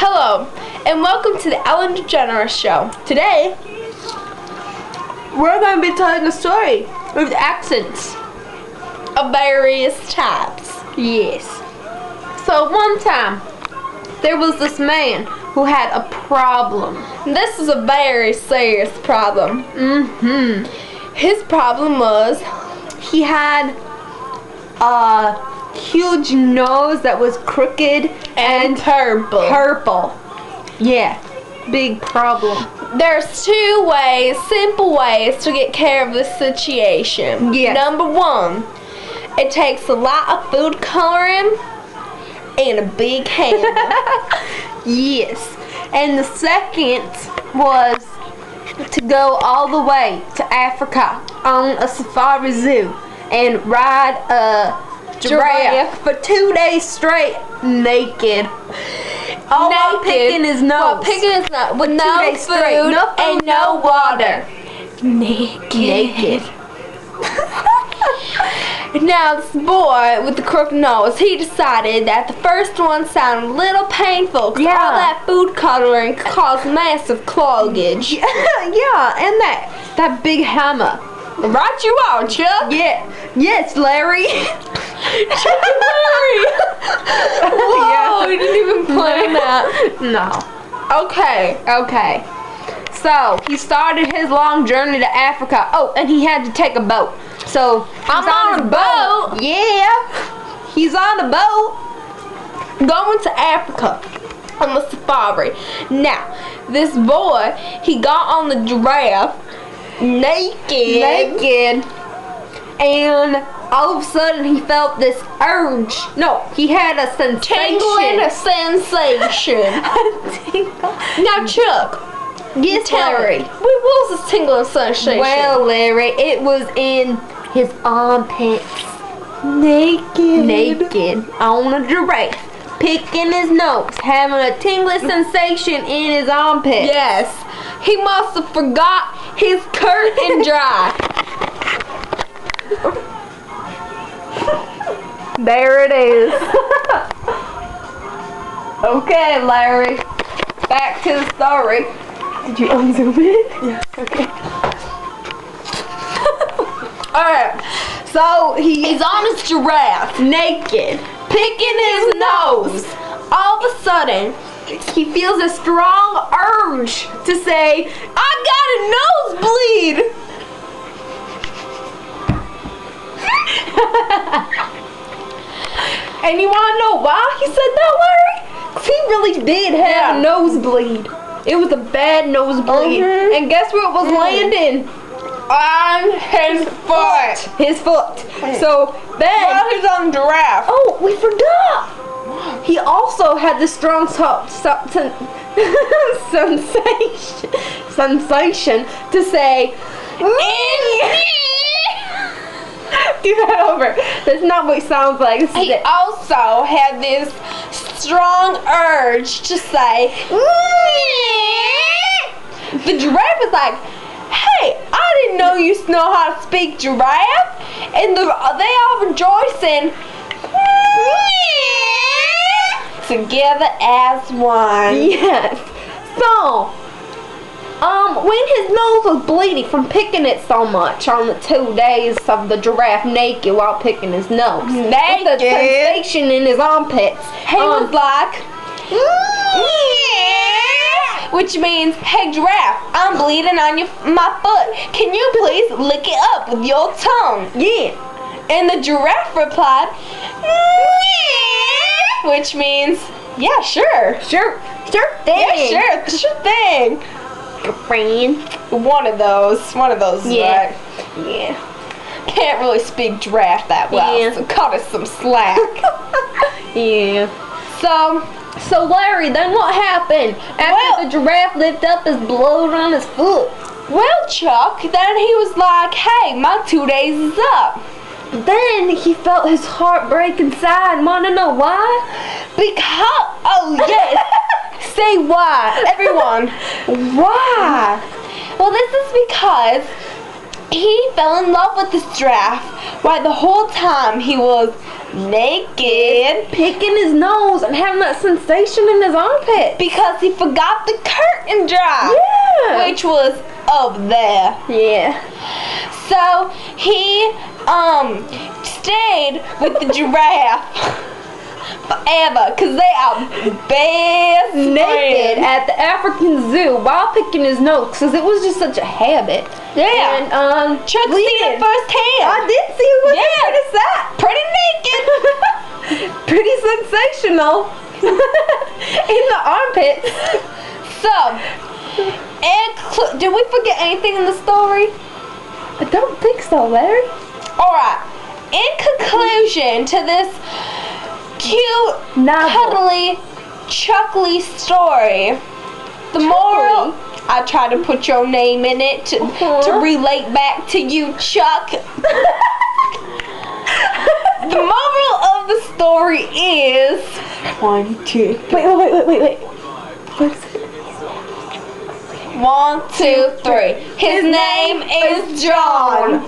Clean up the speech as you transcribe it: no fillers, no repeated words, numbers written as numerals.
Hello, and welcome to the Ellen DeGeneres Show. Today, we're going to be telling a story with accents of various types. Yes. So one time, there was this man who had a problem. This is a very serious problem. His problem was he had a huge nose that was crooked and purple. Yeah, big problem. There's two ways, simple ways to get care of this situation. Yes. Number one, it takes a lot of food coloring and a big handle. Yes. And the second was to go all the way to Africa on a safari zoo and ride a giraffe for 2 days straight naked. All while picking his nose. With no food and no water. Naked. Now this boy with the crooked nose, he decided that the first one sounded a little painful because all that food coloring could cause massive cloggage. Yeah, and that big hammer. Right you are, Chuck. Yeah. Yes, Larry. Chuck and Larry. Whoa, we didn't even plan that. No. Okay. So, he started his long journey to Africa. Oh, and he had to take a boat. So, I'm on a boat. Yeah. He's on a boat going to Africa on the safari. Now, this boy, he got on the giraffe naked, and all of a sudden he felt this urge. No, he had a sensation. Tingling sensation. Now, Chuck. Yes, Larry. What was this tingling sensation? Well, Larry, it was in his armpits. Naked on a giraffe, picking his nose, having a tingling sensation in his armpit. Yes. He must have forgot his curtain dry. There it is. Okay, Larry. Back to the story. Did you unzoom it? Yeah. Okay. Alright. So he's on his giraffe, naked, picking his nose. All of a sudden, he feels a strong urge to say, I got a nosebleed! And you want to know why he said that, Larry? 'Cause he really did have a nosebleed. It was a bad nosebleed. And guess where it was landing? On his foot. His foot. So then... While he's on the giraffe. Oh, we forgot! He also had this strong sensation to say, do that over. That's not what he sounds like. He also had this strong urge to say, the giraffe was like, hey, I didn't know you know how to speak giraffe. And they all rejoicing together as one. Yes. So, when his nose was bleeding from picking it so much on the 2 days of the giraffe naked while picking his nose, with the sensation in his armpits, he was like, which means, hey giraffe, I'm bleeding on my foot. Can you please lick it up with your tongue? Yeah. And the giraffe replied, which means, yeah, sure thing. Yeah, sure thing. Friend. One of those, yeah. Right? Yeah. Can't really speak giraffe that well, so cut us some slack. Yeah. So Larry, then what happened after the giraffe lifted up his blood on his foot? Well, Chuck, then he was like, hey, my 2 days is up. Then he felt his heart break inside. Wanna know why? Because, oh yes. Say why, everyone. Why? Well, this is because he fell in love with this giraffe while the whole time he was naked, picking his nose and having that sensation in his armpit. because he forgot the curtain dry. Yeah. Which was over there. Yeah. So he stayed with the giraffe forever, because they are best Naked friends. at the African Zoo while picking his nose, because it was just such a habit. Yeah. And Chuck seen it firsthand. I did see it. Yeah. Pretty sad. Pretty naked. Pretty sensational. In the armpits. So, did we forget anything in the story? I don't think so, Larry. Alright. In conclusion to this cute, Novel. cuddly, chuckly story, the moral, I tried to put your name in it to relate back to you, Chuck. The moral of the story is 1, 2, Wait. 1, 2, 3. His name is John.